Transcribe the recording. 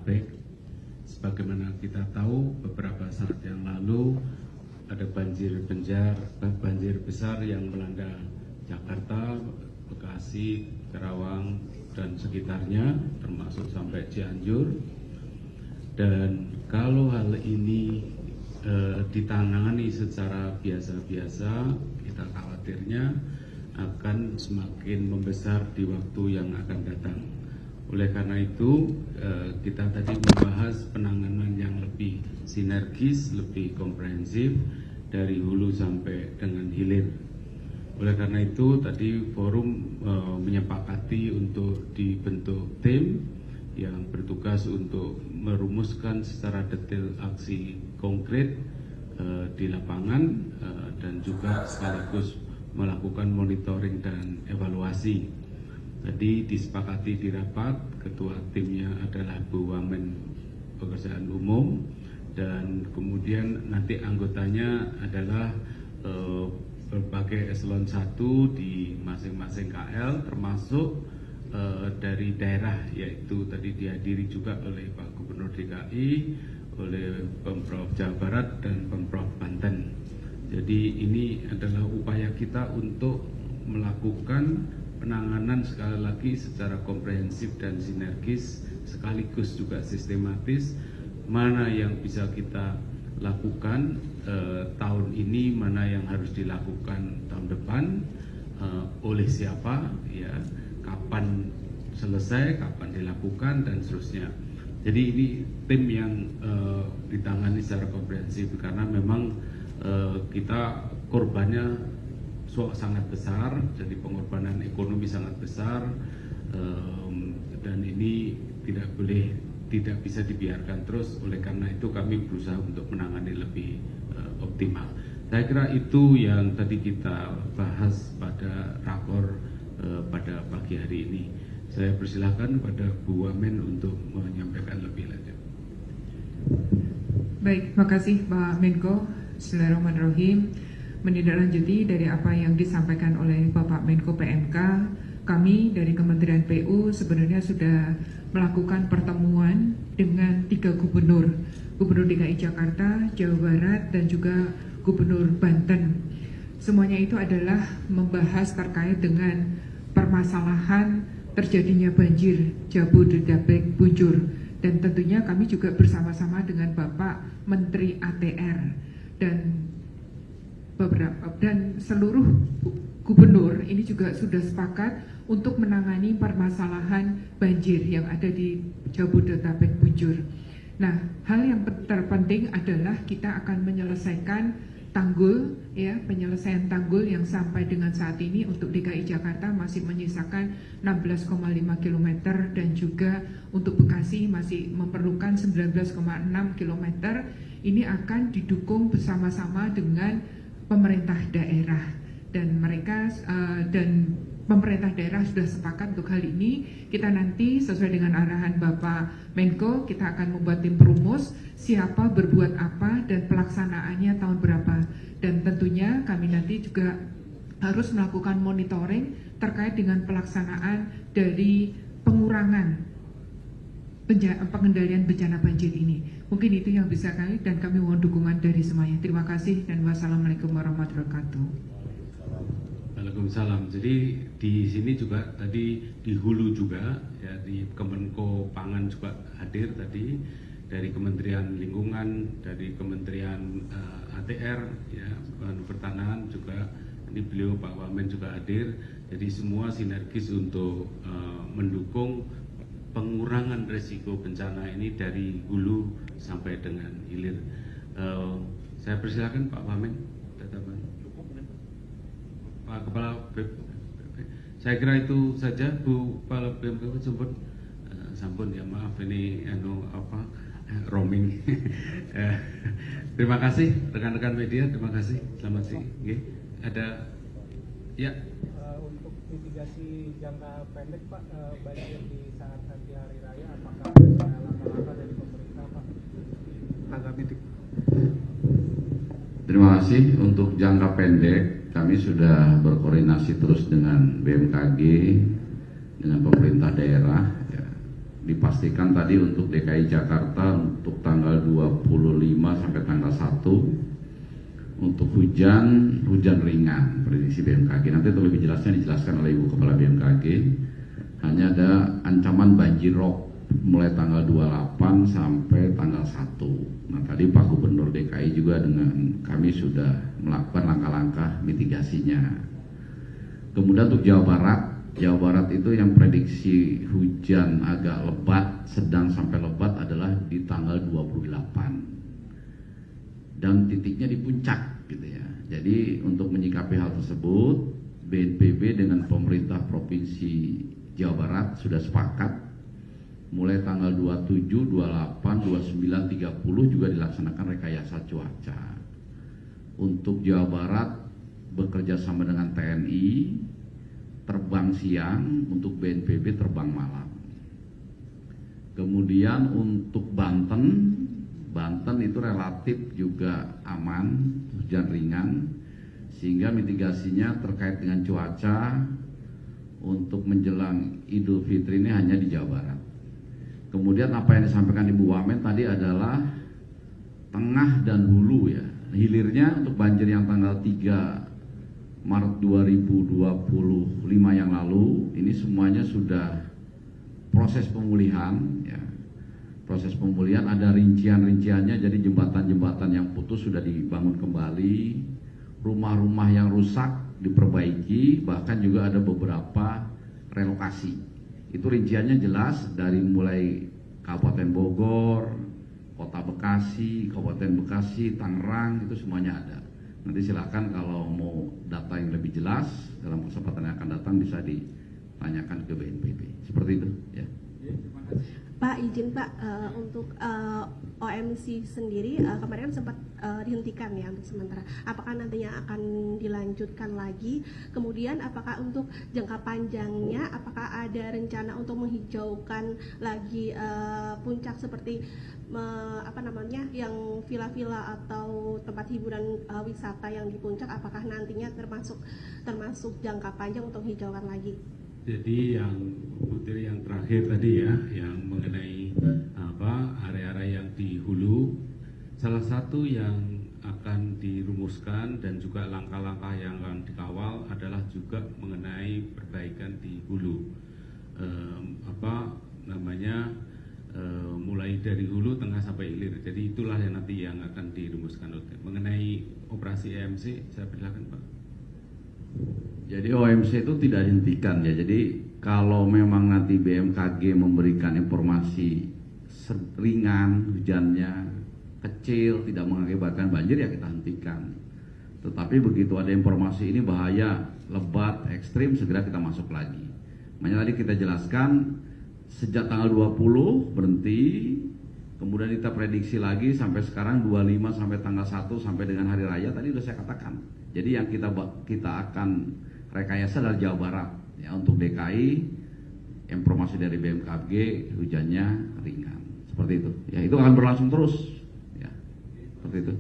Jabodetabek. Sebagaimana kita tahu, beberapa saat yang lalu ada banjir besar yang melanda Jakarta, Bekasi, Karawang, dan sekitarnya, termasuk sampai Cianjur. Dan kalau hal ini ditangani secara biasa-biasa, kita khawatirnya akan semakin membesar di waktu yang akan datang. Oleh karena itu, kita tadi membahas penanganan yang lebih sinergis, lebih komprehensif dari hulu sampai dengan hilir. Oleh karena itu, tadi forum menyepakati untuk dibentuk tim yang bertugas untuk merumuskan secara detail aksi konkret di lapangan dan juga sekaligus melakukan monitoring dan evaluasi. Tadi disepakati di rapat, ketua timnya adalah Bu Wamen Pekerjaan Umum, dan kemudian nanti anggotanya adalah berbagai eselon 1 di masing-masing KL, termasuk dari daerah, yaitu tadi dihadiri juga oleh Pak Gubernur DKI, oleh Pemprov Jawa Barat dan Pemprov Banten. Jadi ini adalah upaya kita untuk melakukan penanganan sekali lagi secara komprehensif dan sinergis, sekaligus juga sistematis, mana yang bisa kita lakukan tahun ini, mana yang harus dilakukan tahun depan, oleh siapa, ya, kapan selesai, kapan dilakukan, dan seterusnya. Jadi ini tim yang ditangani secara komprehensif, karena memang kita korbannya sangat besar, jadi pengorbanan ekonomi sangat besar, dan ini tidak bisa dibiarkan terus. Oleh karena itu kami berusaha untuk menangani lebih optimal. Saya kira itu yang tadi kita bahas pada rakor pada pagi hari ini. Saya persilahkan pada Bu Wamen untuk menyampaikan lebih lanjut. Baik, makasih Pak Menko. Bismillahirrahmanirrahim. Menindaklanjuti dari apa yang disampaikan oleh Bapak Menko PMK, kami dari Kementerian PU sebenarnya sudah melakukan pertemuan dengan 3 gubernur DKI Jakarta, Jawa Barat, dan juga Gubernur Banten. Semuanya itu adalah membahas terkait dengan permasalahan terjadinya banjir Jabodetabek Bujur, dan tentunya kami juga bersama-sama dengan Bapak Menteri ATR dan seluruh gubernur ini juga sudah sepakat untuk menangani permasalahan banjir yang ada di Jabodetabek Bujur. Nah, hal yang terpenting adalah kita akan menyelesaikan tanggul, ya, penyelesaian tanggul yang sampai dengan saat ini untuk DKI Jakarta masih menyisakan 16,5 km, dan juga untuk Bekasi masih memerlukan 19,6 km. Ini akan didukung bersama-sama dengan pemerintah daerah, dan pemerintah daerah sudah sepakat untuk hal ini. Kita nanti sesuai dengan arahan Bapak Menko, kita akan membuat tim perumus siapa berbuat apa dan pelaksanaannya tahun berapa. Dan tentunya kami nanti juga harus melakukan monitoring terkait dengan pelaksanaan dari pengendalian bencana banjir ini. Mungkin itu yang bisa kami, dan kami mohon dukungan dari semuanya. Terima kasih dan wassalamualaikum warahmatullahi wabarakatuh. Waalaikumsalam. Jadi di sini juga tadi di hulu juga, ya, di Kemenko Pangan juga hadir tadi, dari Kementerian Lingkungan, dari Kementerian ATR, ya, Pertanahan juga, ini beliau Pak Wamen juga hadir. Jadi semua sinergis untuk mendukung pengurangan resiko bencana ini dari hulu sampai dengan hilir. Saya persilakan Pak Wamen. Pak Kepala BPP. Saya kira itu saja, Bu Kepala BPP. Sampun ya, maaf ini roaming. Terima kasih rekan-rekan media, terima kasih. Selamat siang. Ada ya. Untuk mitigasi jangka pendek Pak, banjir di saat nanti hari raya, apakah ada langkah-langkah dari pemerintah Pak? Terima kasih. Untuk jangka pendek, kami sudah berkoordinasi terus dengan BMKG, dengan pemerintah daerah, ya, dipastikan tadi untuk DKI Jakarta untuk tanggal 25 sampai tanggal 1 untuk hujan ringan prediksi BMKG. Nanti untuk lebih jelasnya dijelaskan oleh Ibu Kepala BMKG. Hanya ada ancaman banjir rob mulai tanggal 28 sampai tanggal 1. Nah tadi Pak Gubernur DKI juga dengan kami sudah melakukan langkah-langkah mitigasinya. Kemudian untuk Jawa Barat itu yang prediksi hujan agak lebat, sedang sampai lebat adalah di tanggal 28 dan titiknya di puncak gitu ya. Jadi untuk menyikapi hal tersebut, BNPB dengan pemerintah Provinsi Jawa Barat sudah sepakat mulai tanggal 27, 28, 29, 30 juga dilaksanakan rekayasa cuaca. Untuk Jawa Barat bekerja sama dengan TNI, terbang siang, untuk BNPB terbang malam. Kemudian untuk Banten itu relatif juga aman, hujan ringan, sehingga mitigasinya terkait dengan cuaca untuk menjelang Idul Fitri ini hanya di Jawa Barat. Kemudian apa yang disampaikan Ibu Wamen tadi adalah tengah dan hulu ya. Hilirnya untuk banjir yang tanggal 3 Maret 2025 yang lalu ini semuanya sudah proses pemulihan ya. Proses pemulihan ada rincian-rinciannya, jadi jembatan-jembatan yang putus sudah dibangun kembali, rumah-rumah yang rusak diperbaiki, bahkan juga ada beberapa relokasi. Itu rinciannya jelas dari mulai Kabupaten Bogor, Kota Bekasi, Kabupaten Bekasi, Tangerang, itu semuanya ada. Nanti silakan kalau mau data yang lebih jelas dalam kesempatan yang akan datang bisa ditanyakan ke BNPB. Seperti itu ya. Pak, izin Pak, untuk OMC sendiri kemarin sempat dihentikan ya untuk sementara. Apakah nantinya akan dilanjutkan lagi? Kemudian apakah untuk jangka panjangnya, apakah ada rencana untuk menghijaukan lagi puncak seperti yang villa-villa atau tempat hiburan wisata yang di puncak? Apakah nantinya termasuk jangka panjang untuk hijaukan lagi? Jadi yang Putri yang terakhir tadi ya, yang mengenai area-area yang di hulu, salah satu yang akan dirumuskan dan juga langkah-langkah yang akan dikawal adalah juga mengenai perbaikan di hulu. Mulai dari hulu, tengah sampai hilir. Jadi itulah yang nanti yang akan dirumuskan. Mengenai operasi EMC, saya persilakan Pak. Jadi OMC itu tidak dihentikan ya. Jadi kalau memang nanti BMKG memberikan informasi ringan, hujannya kecil, tidak mengakibatkan banjir ya kita hentikan. Tetapi begitu ada informasi ini bahaya, lebat, ekstrim, segera kita masuk lagi. Makanya tadi kita jelaskan sejak tanggal 20 berhenti, kemudian kita prediksi lagi sampai sekarang 25 sampai tanggal 1 sampai dengan hari raya tadi sudah saya katakan. Jadi yang kita akan rekayasa adalah Jawa Barat ya. Untuk DKI informasi dari BMKG hujannya ringan seperti itu ya, itu akan berlangsung terus ya, seperti itu.